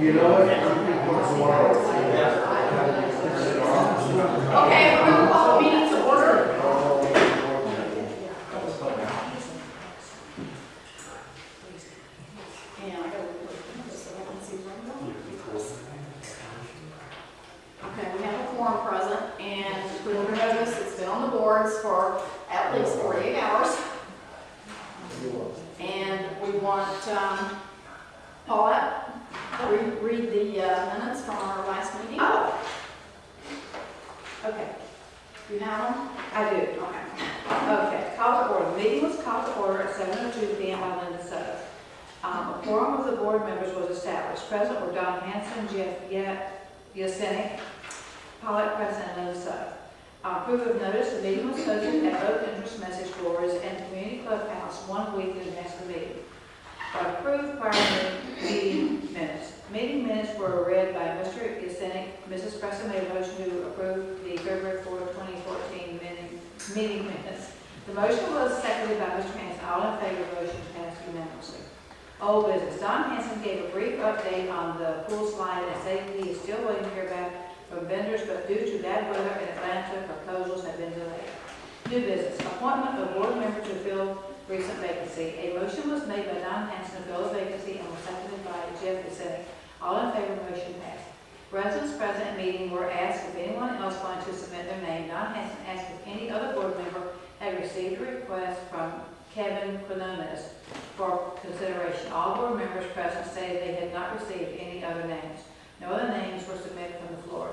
You know what? Tomorrow. Okay, we're going to call the meeting to order. Okay, we have a quorum present, and we will notice it's been on the boards for at least 48 hours. And we want Paulette to read the minutes from our last meeting. Oh, Okay. You have them? I do. Okay. Okay, call to order. The meeting was called to order at 7:02 p.m. by Linda Sutter. A quorum of the board members was established. Present were Don Hanson, Jeff Yasenick, Paulette Preston, and Linda Sutter. Proof of notice, the meeting was posted at both interest message boards and community clubhouse 1 week in advance of the meeting. Approved prior meeting minutes. Meeting minutes were read by Mr. Yasenick. Mrs. Preston made a motion to approve the February 4, 2014 meeting minutes. The motion was seconded by Mr. Hanson. All in favor of the motion passed unanimously. Old business. Don Hanson gave a brief update on the pool slide and said he is still waiting to hear back from vendors, but due to bad weather in Atlanta, proposals have been delayed. New business. Appointment of board member to fill recent vacancy. A motion was made by Don Hanson to fill a vacancy and was seconded by Jeff Yasenick. All in favor of the motion passed. Residents present at meeting were asked if anyone else wanted to submit their name. Don Hanson asked if any other board member had received a request from Kevin Quinones for consideration. All board members present stated they had not received any other names. No other names were submitted from the floor.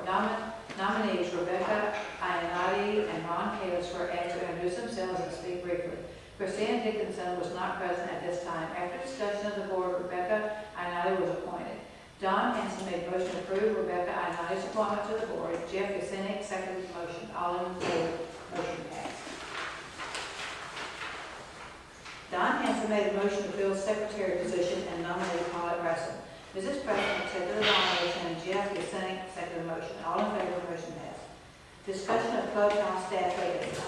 Nominees Rebecca Iannati and Ron Kalis were asked to introduce themselves and speak briefly. Christine Dickinson was not present at this time. After discussion of the board, Rebecca Iannati was appointed. Don Hanson made a motion to approve Rebecca Iannati's appointment to the board. Jeff Yasenick seconded the motion. All in favor, motion passed. Don Hanson made a motion to fill secretary position and nominate Paulette Preston. Mrs. Preston accepted the nomination and Jeff Yasenick seconded the motion. All in favor, motion passed. Discussion of clubhouse staff vacancy.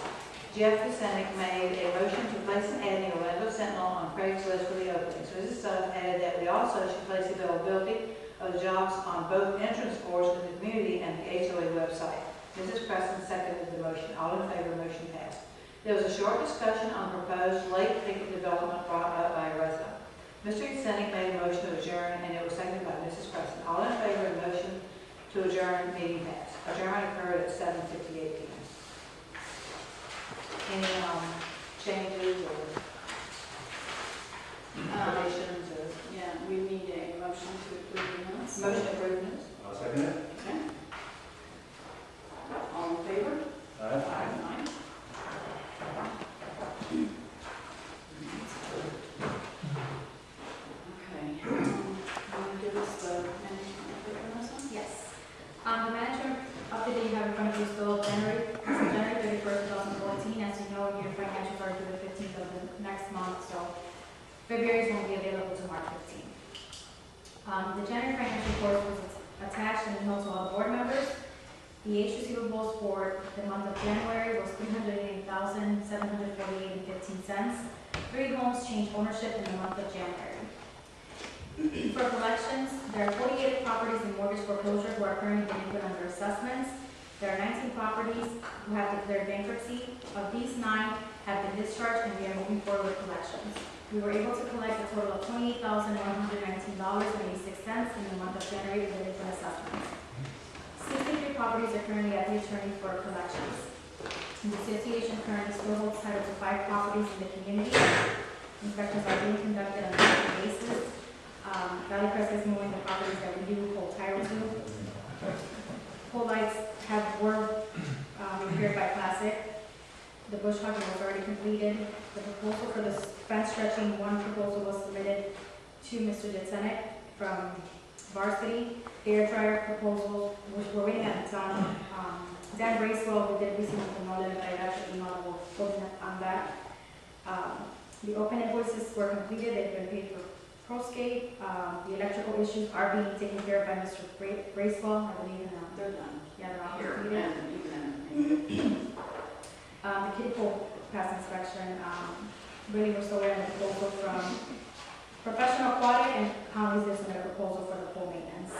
Jeff Yasenick made a motion to place an ad in the Orlando Sentinel on Craigslist for the openings. Mrs. Sutton added that we also should place availability of the jobs on both entrance boards in the community and the HOA website. Mrs. Preston seconded the motion. All in favor, motion passed. There was a short discussion on proposed lake thicket development brought up by a resident. Mr. Yasenick made a motion to adjourn, and it was seconded by Mrs. Preston. All in favor of the motion to adjourn, meeting passed. Adjournment occurred at 7:58 p.m. Any changes or additions or Yeah, we need a motion to approve the minutes. motion improvements? I'll second it. Okay. All in favor? Aye. Aye. Okay. Want to give us the management update on this one? Yes. The management update that you have in front of you is still January 31st, 2014. As you know, your financials are due the 15th of the next month, so February's won't be available to March 15th. The January financial report was attached and emailed to all board members. The age receivables for the month of January was $380,748.15. 3 homes changed ownership in the month of January. For collections, there are 48 properties in mortgage foreclosure who are currently delinquent under assessments. There are 19 properties who have declared bankruptcy. Of these, 9 have been discharged and we are moving forward with collections. We were able to collect a total of $28,119.86 in the month of January with delinquent assessments. 63 properties are currently at the attorney for collections. The association currently still holds title to 5 properties in the community. Inspections are being conducted on a daily basis. Valley Crest is moving the properties that we do hold title to. Pole lights were repaired by Classic. The bush hogging was already completed. The proposal for the fence stretching, one proposal was submitted to Mr. Yasenick from Varsity. The air dryer proposal, which we're waiting at Dan Bracewell, we did receive from Nolan, but I actually emailed on that. The open invoices were completed. They've been paid for Proscape. The electrical issues are being taken care of by Mr. Bracewell. I believe They're done. yeah, they're all Here, completed. and even. The kiddie pool pass inspection, really we're still waiting on a proposal from Professional Aquatic and Conley's did submit a proposal for the pool maintenance.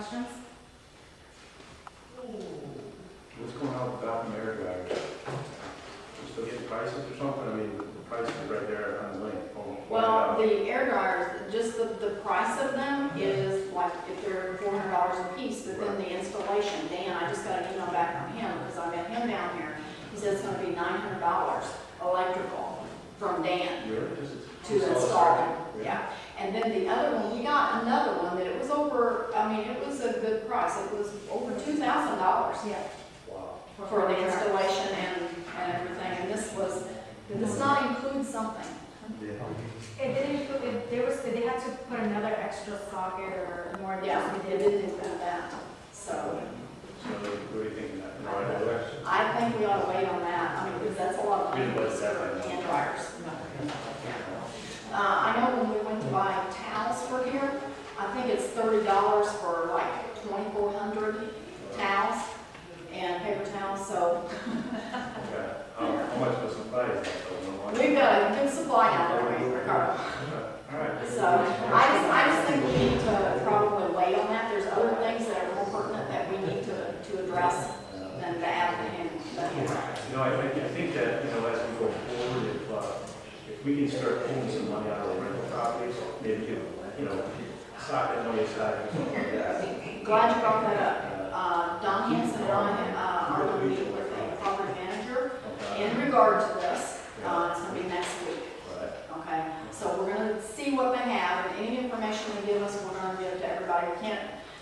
questions? What's going on with the air dryer? You still getting prices or something? I mean, the price is right there on the link. Well, the air dryers, just the price of them is like, if they're $400 a piece, but then the installation, Dan, I just got an email back from him, because I met him down here. He said it's gonna be $900 electrical from Dan Really? to install them. Yeah. And then the other one, we got another one that it was over, I mean, it was a good price. It was over $2,000 Yeah. Wow. for the installation and everything. And did this not include something? Yeah. It didn't, they had to put another extra socket or more. than Yeah, just it didn't include that. So So what are you thinking that? Right. I think we ought to wait on that. I mean, because that's a lot of money Yeah, for but that- hand dryers. I know when we went to buy towels for here, I think it's $30 for like 2,400 towels and paper towels, so Okay. How much was the price? we've got a good supply out there, Ricardo. All right. So I just think we need to probably wait on that. There's other things that are more pertinent that we need to address than to add the hand dryers. You know, I think that, as we go forward, if we can start pulling some money out of the rental properties, maybe, sock that money aside or something like that. Glad you brought that up. Don Hanson and I are going to meet with the property manager in regard to this. It's going to be next week. Right. Okay, so we're going to see what they have, and any information they give us, we're going to give it to everybody.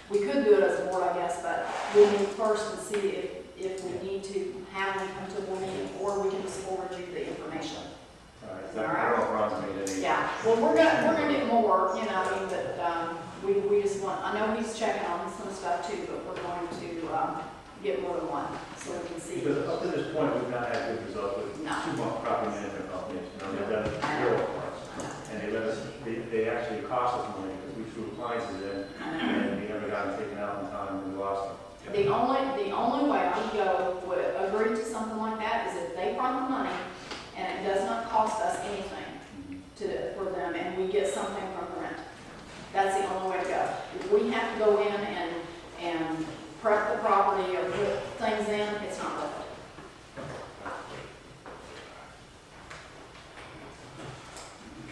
We could do it as a board, I guess, but we'll meet first and see if we need to have them come to a board meeting, or we can just forward you the information. All right. Is that all right? Carol Brown's made any. Yeah, well, we're gonna get more, I mean, but, we just want, I know he's checking on some stuff too, but we're going to, get more than one, so we can see. Because up to this point, we've not had good results with No. 2 property management companies. They've done zero for us. And they actually cost us money because we threw appliances in and we never got them taken out in time and we lost them. The only way I would agree to something like that is if they front the money and it does not cost us anything for them, and we get something from the rent. That's the only way to go. If we have to go in and prep the property or put things in, it's not worth it.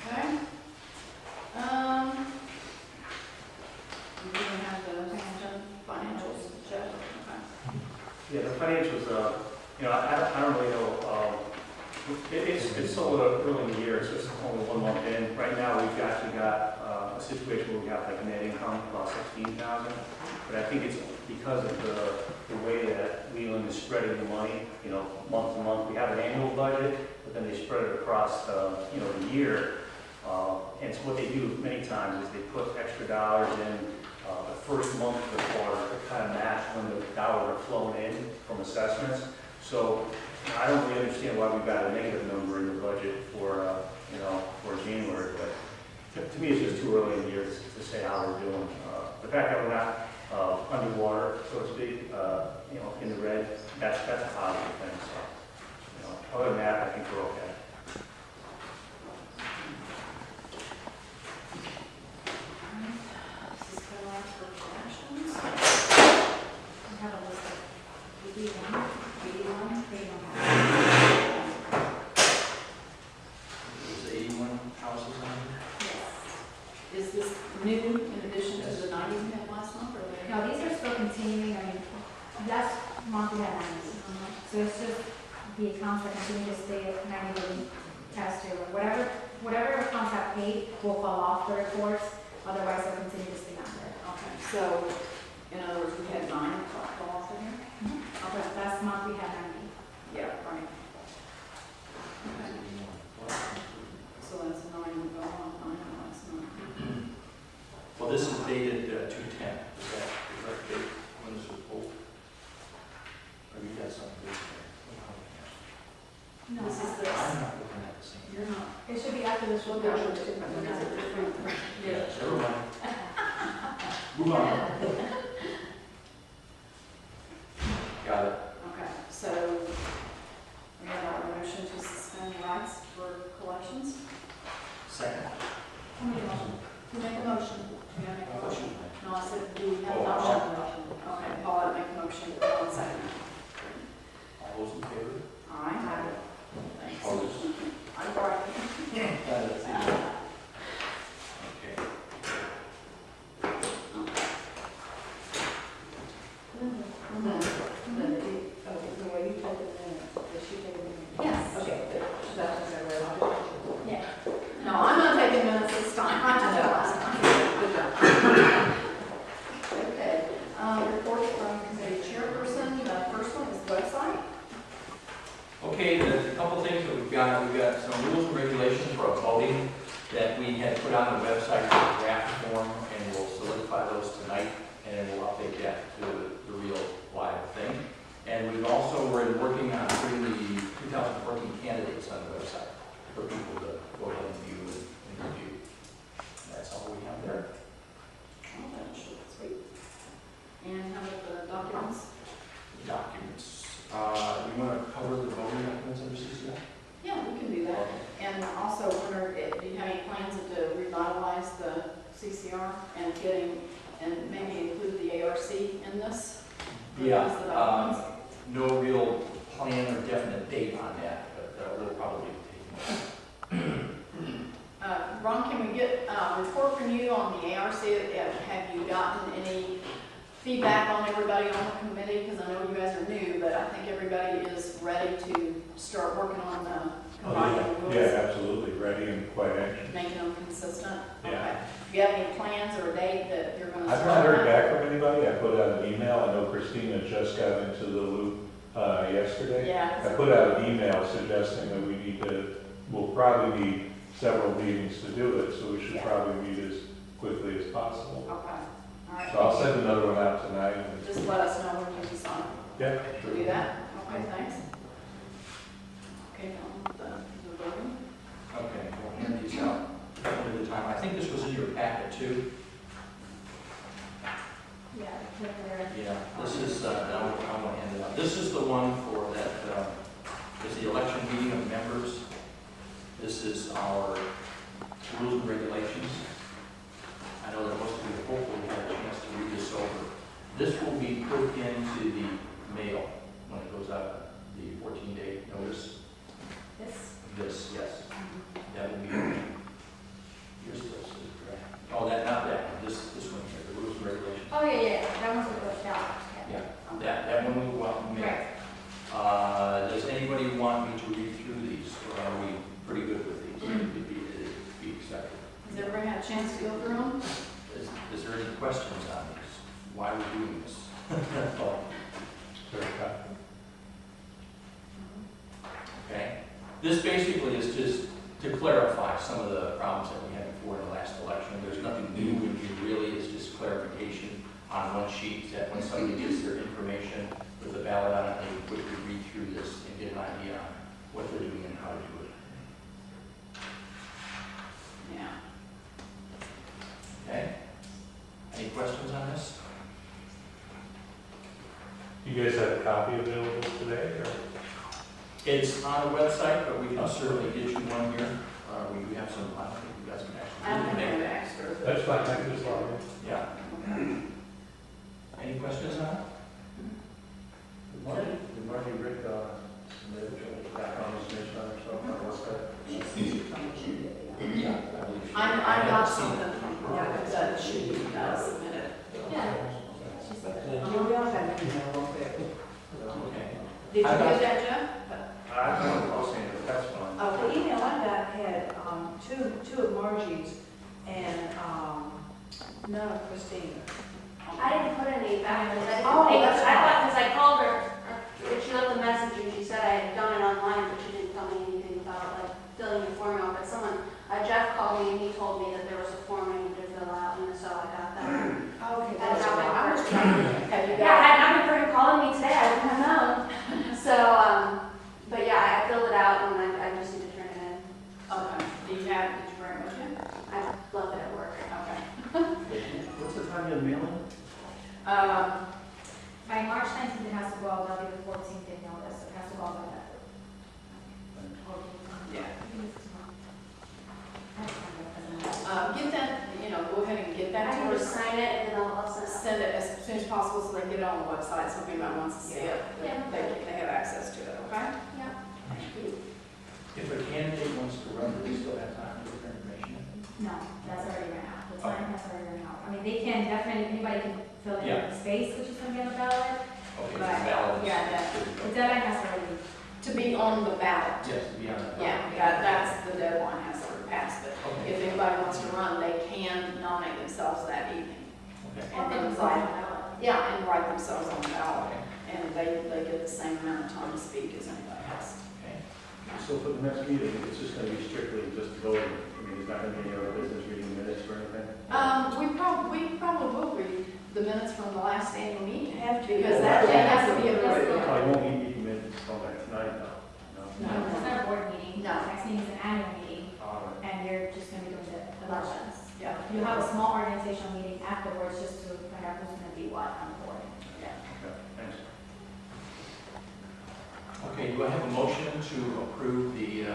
Okay. We have the financials, Jeff. Okay. Yeah, the financials, I don't really know, it's sold early in the year, it's just only 1 month in. Right now, we've actually got a situation where we have like a net income of about 16,000, but I think it's because of the way that Leland is spreading the money, month to month. We have an annual budget, but then they spread it across, the year. And so what they do many times is they put extra dollars in the first month of the quarter to kind of match when the dollars are flowing in from assessments. So I don't really understand why we've got a negative number in the budget for January, but to me it's just too early in the year to say how we're doing. The fact that we're not underwater, so to speak, in the red, that's a positive thing. So, other than that, I think we're okay. This is kind of like for collections. We have a list of B1. There's 81 houses on here. Is this new in addition to the 90 we had last month, or they? No, these are still continuing, last month we had 90. So it's just the accounts that continue to stay at 90 past year. Whatever accounts have paid will fall off the reports, otherwise they'll continue to stay on there. Okay, so, in other words, we had 9 fall off in here? Okay, last month we had 90. Yeah, right. Okay, so that's 9 go on, 9 last month. Well, this is dated 2/10. Is that the correct date when this was pulled? Or you got something different? No, This is the, I'm not looking at the same. you're not. it should be after this Look one. at your different, look at the different. Yeah. Never mind. Move on. Got it. Okay, so, we have our motion to suspend rights for collections. Second. Somebody motion. Who made the motion? You gotta make a motion. No, I said, do we have a Oh, motion? Okay, Paul, I make a motion, Paul, second. All those in favor? All right. Thanks. Opposed? I'm sorry. That's it. Okay. The way you take the minutes, does she take the minutes? Yes. Okay, good. So that's what I read. Yeah. No, I'm not taking minutes this time, I did that last time. Good job. Okay, report from committee chairperson, the first one is the website. Okay, there's a couple things that we've got some rules and regulations for voting that we had put on the website in draft form, and we'll solidify those tonight, and then we'll update that to the real live thing. And we've also, we're working on putting the 2014 candidates on the website for people to go ahead and view and review. That's all we have there. Oh, that's short and sweet. And how about the documents? Documents. You want to cover the voting documents under CCI? Yeah, we can do that. And also, wonder, do you have any plans to revitalize the CCR and and maybe include the ARC in this? Yeah, The documents? no real plan or definite date on that, but we'll probably be taking that. Ron, can we get a report from you on the ARC? Have you gotten any feedback on everybody on the committee? Because I know you guys are new, but I think everybody is ready to start working on combining the rules. Yeah, absolutely, ready and quite anxious. Making them consistent? Yeah. Okay. Do you have any plans or a date that you're going to I've start? not heard on? back from anybody, I put out an email, I know Christina just got into the loop yesterday. Yeah. I put out an email suggesting that we need to, we'll probably need several meetings to do it, so we should Yeah. probably meet as quickly as possible. Okay. All right. So I'll send another one out tonight. and- Just let us know when you decide Yeah, to do that. Okay, thanks. Okay, the voting. Okay, we'll hand these out one at a time. I think this was in your packet too. Yeah, look there. Yeah, this is, I want to hand it out. This is the one for that, is the election meeting of members. This is our rules and regulations. I know that most of you hopefully had a chance to read this over. This will be put into the mail when it goes out, the 14-day notice. This. Yes. That will be, here's this, oh, not that, this one here, the rules and regulations. Oh, yeah. That one's a good job. Yeah, that one will go out in the mail. Right. Does anybody want me to read through these, or are we pretty good with these? To be accepted. Has everybody had a chance to go through them? Is there any questions on these? Why are we doing this? Oh, very tough. okay. This basically is just to clarify some of the problems that we had before in the last election. There's nothing new in here really, it's just clarification on one sheet that when somebody gets their information with a ballot on it, they can quickly read through this and get an idea on what they're doing and how to do it. Yeah. Okay? Any questions on this? You guys have a copy available today, or? It's on the website, but we can certainly get you one here. We do have some, I don't think you guys can I don't actually. think I have extra. That's fine, I can just log in. Yeah. Okay. Any questions on it? Did Margie Rick submit a background information on herself on the website? Yeah, I believe she. I got something from her that she submitted. Yeah. She said that. We all have an email over there. Okay. Did you I got- get that, Jeff? I don't know, I'll say it, but that's fine. The email I got had two of Margie's and none of Christina. I didn't put any back in it. Oh, that's I thought, because I called her, she left a message and she said I had done it online, but she didn't tell me anything about like filling the form out. But someone, Jeff called me and he told me that there was a form I needed to fill out, and so I got that. Okay, that's right. I was trying to, have you Yeah, got? had it not been for him calling me today, I wouldn't have known. So, but yeah, I filled it out and I just need to turn it in. Okay, did you bring it with you? I left it at work. Okay. What's the time of the mailing? By March 19th, it has to go out, that'll be the 14th day notice, it has to go out by that. Yeah. I just have it as a- Get that, get I that can to just us, sign it and then I'll send it. send it as soon as possible so they can get it on the website, so if anyone wants to see it, Yeah. they have access to it, okay? Yeah. Thank you. If a candidate wants to run, do they still have time to get their information in? No, that's already ran out. The time has already ran out. I mean, they can definitely, anybody can fill in Yeah. the space, which is going to be on the ballot. Okay, But, the ballot is. yeah, the deadline has already, To be on the ballot. Yes, to be on the Yeah, ballot. that's the deadline has already passed, but Okay, if anybody wants to run, they can nominate themselves that evening. okay, And then it's on the write, ballot. yeah, and write themselves on the ballot, okay, and they get the same amount of time to speak as anybody else. okay. So for the next meeting, it's just gonna be strictly just voting. I mean, there's not gonna be any other business reading minutes or anything? We probably will read the minutes from the last annual meeting. Have to. Because that has to be approved. I won't need minutes until next night, though. No, it's not a board meeting. No. Next meeting is an annual meeting, All right. and you're just going to be doing the elections. Yeah. You have a small organizational meeting afterwards, just to find out who's going to be what on the board. Okay, thanks. Okay, do I have a motion to approve the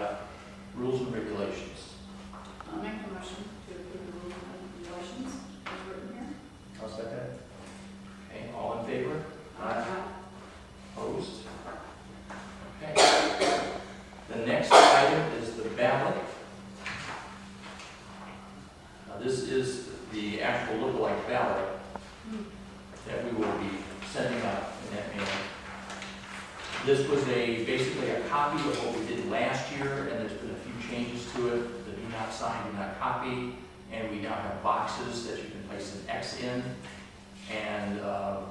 rules and regulations? I'll make a motion to approve the rules and regulations as written here. I'll second. Okay, all in favor? Aye. Opposed? Okay. The next item is the ballot. Now, this is the actual lookalike ballot that we will be sending out in that manner. This was basically a copy of what we did last year, and there's been a few changes to it. The do not sign, do not copy, and we now have boxes that you can place an X in. And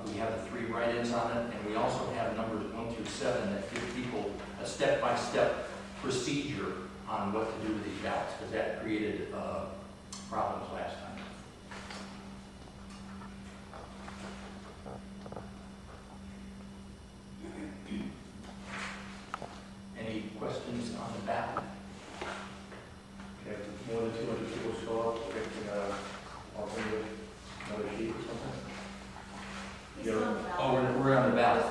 we have the 3 write-ins on it, and we also have numbers 1 through 7 that give people a step-by-step procedure on what to do with these ballots, because that created problems last time. Any questions on the ballot? Okay, if more than 200 people show up, we're getting, alternative, another sheet or something? He's still on the ballot. Oh, we're on the ballot.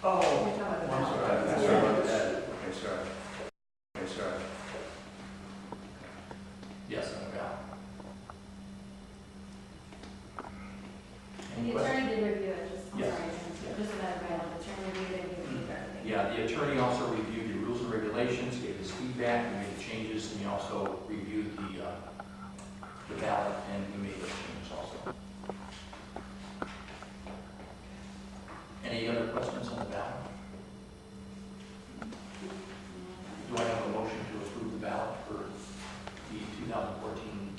Oh, You're talking about the I'm sorry, ballot. I'm sorry about that. Okay, sorry. Okay, sorry. Yes, on the ballot. The Any questions? attorney did review it, just, I'm Yes. sorry, just so that I know, the attorney reviewed it, he reviewed everything. Yeah, the attorney also reviewed the rules and regulations, gave his feedback, we made changes, and he also reviewed the ballot, and we made those changes also. Any other questions on the ballot? Do I have a motion to approve the ballot for the 2014?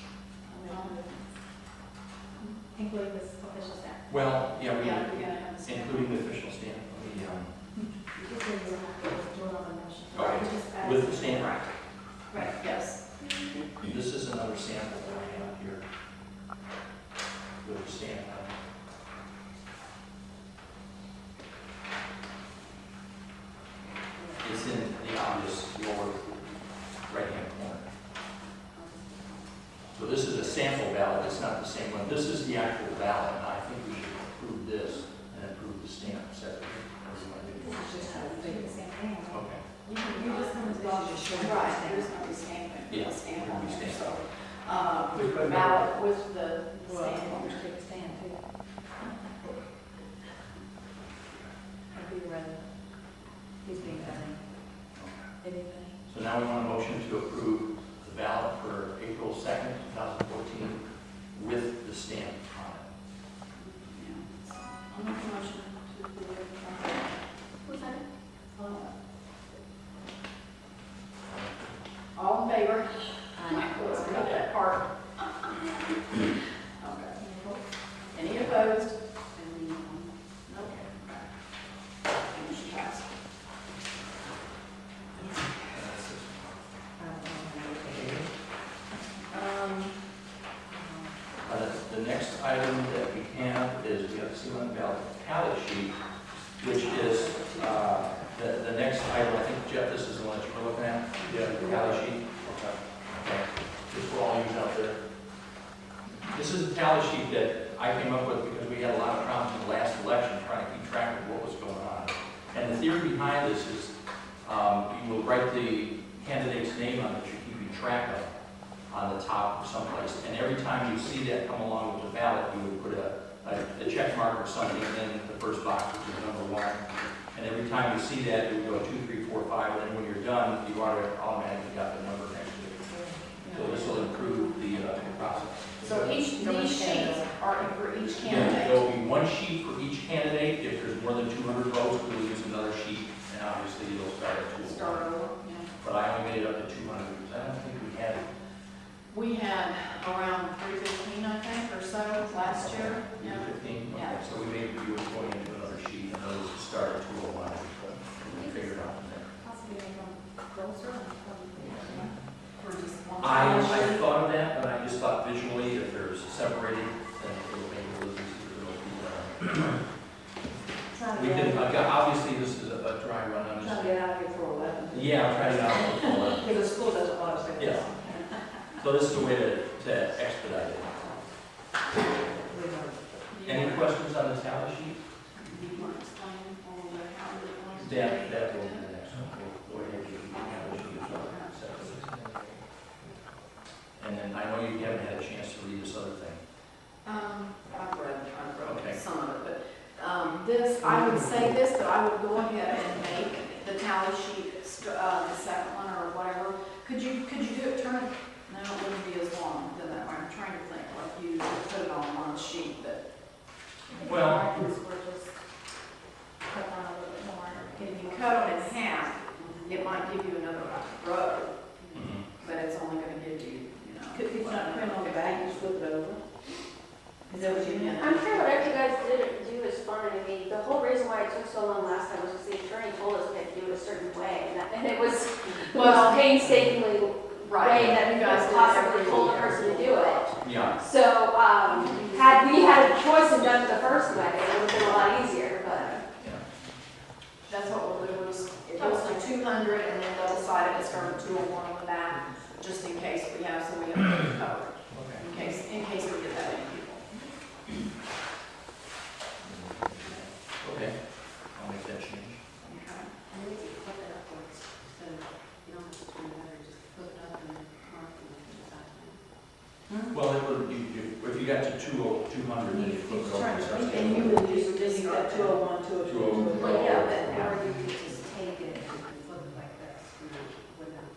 Including this official staff. Well, yeah, Yeah, we're gonna have a stamp. including the official stamp. You just said you have to do it on the motion. Okay. You just add- With the stamp. Right, yes. This is another sample that I have here. With the stamp on it. It's in the obvious lower right-hand corner. So this is a sample ballot, it's not the same one. This is the actual ballot, and I think we should approve this and approve the stamp separately. What do you want to do? It's just how Do the same thing. right? Okay. You just come to the This is just showing. Right, there's no stamping. Yeah, Stamp it'll on be there, stamped. so, ballot with the Well, stamp on I'm there. take a stand too. I'll be ready. He's being funny. Anything? So now we want a motion to approve the ballot for April 2nd, 2014 with the stamp on it. Yeah. I'll make a motion to approve it. Who's that? All in favor? Aye. Let's cut that part. Okay. Any opposed? Okay. Motion passed. The next item that we have is we have to see on the ballot tally sheet, which is the next item. I think, Jeff, this is the one that you were looking at? Yeah. The tally sheet? Okay. This will all use out there. This is a tally sheet that I came up with because we had a lot of problems in the last election trying to keep track of what was going on. And the theory behind this is you will write the candidate's name on it that you're keeping track of. on the top or someplace. And every time you see that come along with the ballot, you would put a check mark or something in the first box, which is number 1. And every time you see that, you would go 2, 3, 4, 5, and then when you're done, you already automatically got the number next to it. So this will improve the process. So these sheets are for each Yeah, candidate. there'll be 1 sheet for each candidate. If there's more than 200 votes, we'll use another sheet, and obviously it'll start at 2. Start over, yeah. But I only made it up to 200, because I don't think we had it. We had around 315, I think, or so last year. Yeah. 15? Okay, Yeah. so we may be going into another sheet, and those will start at 201, and figure it out from there. Possibly make them closer and probably. For just one. I thought of that, but I just thought visually, if there's separated, then it'll make it a little easier. We can, obviously, this is a dry run on Trying to this. get out of here for 11. Yeah, I'm trying to get out before. Because the school doesn't want us to. Yeah. So this is a way to expedite it. Any questions on the tally sheet? Do you want to explain all the how it works? That will be the next one. We'll go ahead and give you the tally sheet as well. And then I know you haven't had a chance to read this other thing. I've read Okay. some of it, but this, I would say this, but I would go ahead and make the tally sheet, the second one or whatever. Could you do it, turn it, no, it wouldn't be as long than that, I'm trying to think, like you put it on one sheet, but Well- We're just cut down a little bit more. if you cut it in half, it might give you another row, but it's only gonna give you, you know. Could you not print on the back, you just flip it over? Is that what you meant? I'm sure whatever you guys did do is fine. I mean, the whole reason why it took so long last time was because the attorney told us we had to do it a certain way, and it was Well, painstakingly way right, that you you guys guys did possibly every told the year. person to do it. Yeah. So, had we had a choice and done it the first way, it would have been a lot easier, but. That's what we'll do, it goes to 200, and then they'll decide if it's from 201 on the back, just in case we have, so we have it covered, Okay. in case we get that many people. Okay. I'll make that change. Okay. And then you flip it upwards, so you don't have to turn it over, just flip it up and then mark it on the side. Well, it would, if you got to 200, then you flip it over. and start And you again. would just, then you got 201, 202. Well, yeah, but or you could just take it and flip it like this, without.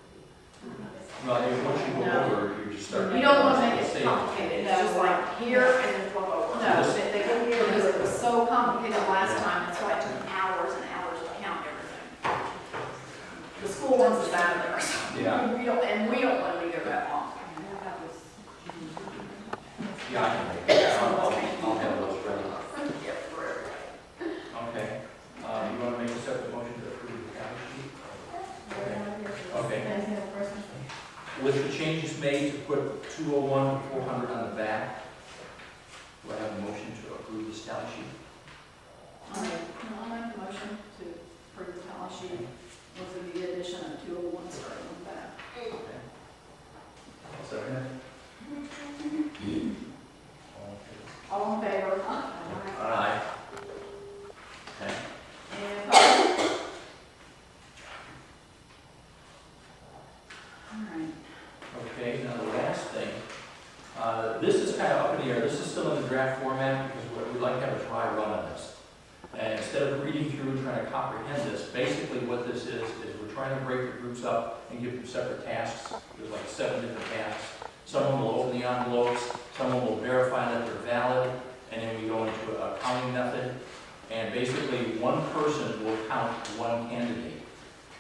Well, once you go No. over, you just start. You don't want to make it Same. complicated, it's just like here and then flip over. No, they go here, because it was so complicated last time, that's why it took hours and hours to count everything. The school wants us out of there, so Yeah. we don't want to be there that long. Yeah, I can make it. I'll have those ready. Yeah, for everybody. Okay. You want to make a separate motion to approve the tally sheet? Okay. Anything the first one? With the changes made to put 201 to 400 on the back, do I have a motion to approve this tally sheet? I'll make a motion to approve the tally sheet with the addition of 201 starting on the back. Okay. I'll second it. All in favor? Aye. Okay. And opposed? All right. Okay, now the last thing, this is kind of up in the air. This is still in the draft format because we'd like to have a dry run on this. And instead of reading through and trying to comprehend this, basically what this is we're trying to break the groups up and give them separate tasks. There's like 7 different tasks. Someone will open the envelopes, someone will verify that they're valid, and then we go into a counting method. And basically, one person will count one candidate.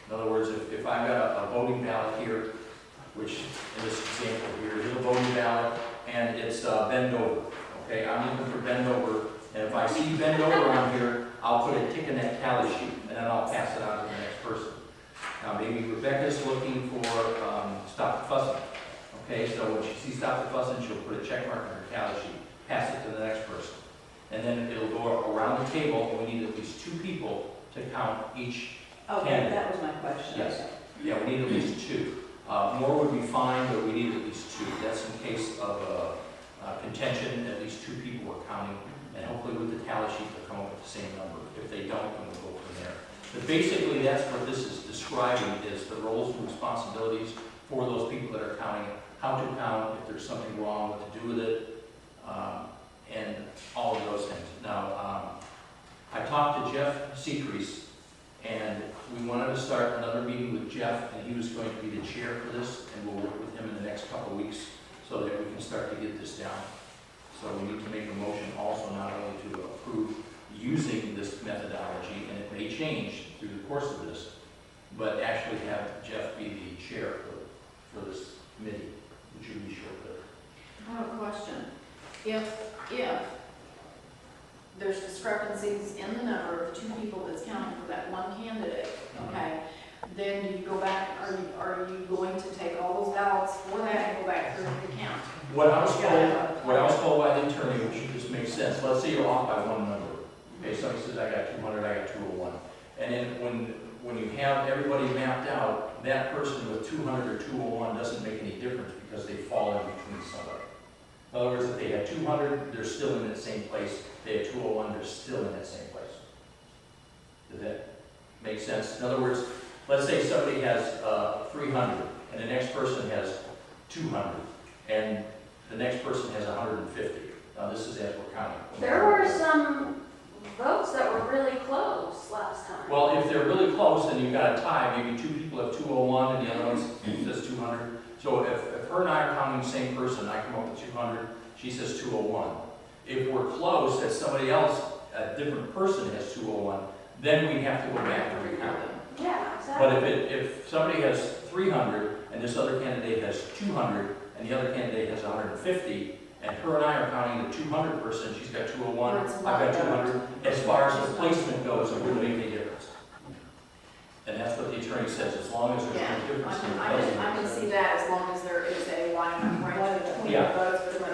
In other words, if I've got a voting ballot here, which in this example here is a voting ballot, and it's bend over. Okay, I'm looking for bend over, and if I see bend over on here, I'll put a tick in that tally sheet, and then I'll pass it on to the next person. Now, maybe Rebecca's looking for stop the fussing. Okay, so when she sees stop the fussing, she'll put a check mark in her tally sheet, pass it to the next person. And then it'll go around the table, and we need at least 2 people to count each. Okay, that was my question. Yes. Yeah, we need at least 2. More would be fine, but we need at least 2. That's in case of contention, at least 2 people are counting, and hopefully with the tally sheet, they'll come up with the same number. If they don't, then we'll go from there. But basically, that's what this is describing, is the roles and responsibilities for those people that are counting, count to count, if there's something wrong, what to do with it, and all of those things. Now, I talked to Jeff Secrease, and we wanted to start another meeting with Jeff, and he was going to be the chair for this, and we'll work with him in the next couple of weeks so that we can start to get this down. So we need to make a motion also not only to approve using this methodology, and it may change through the course of this, but actually have Jeff be the chair for this committee. Would you be sure that? I have a question. If there's discrepancies in the number of two people that's counting for that one candidate, okay, then do you go back, are you going to take all those ballots for that and go back through the count? What I was told by the attorney, which just makes sense, let's say you're off by one number. Okay, somebody says, I got 200, I got 201. And then when you have everybody mapped out, that person with 200 or 201 doesn't make any difference because they fall in between somebody. In other words, if they had 200, they're still in that same place. If they had 201, they're still in that same place. Does that make sense? In other words, let's say somebody has 300, and the next person has 200, and the next person has 150. Now, this is as we're counting. There were some votes that were really close last time. Well, if they're really close, then you've got a tie. Maybe two people have 201, and the other one says 200. So if her and I are counting the same person, I come up with 200, she says 201. If we're close, that somebody else, a different person has 201, then we have to go back and recount them. Yeah, exactly. But if somebody has 300 and this other candidate has 200 and the other candidate has 150, and her and I are counting the 200 person, she's got 201, I've got 200. As far as the placement goes, it wouldn't make any difference. And that's what the attorney says, as long as there's Yeah, no difference. I can see that as long as there is a line of range between Yeah. the votes, but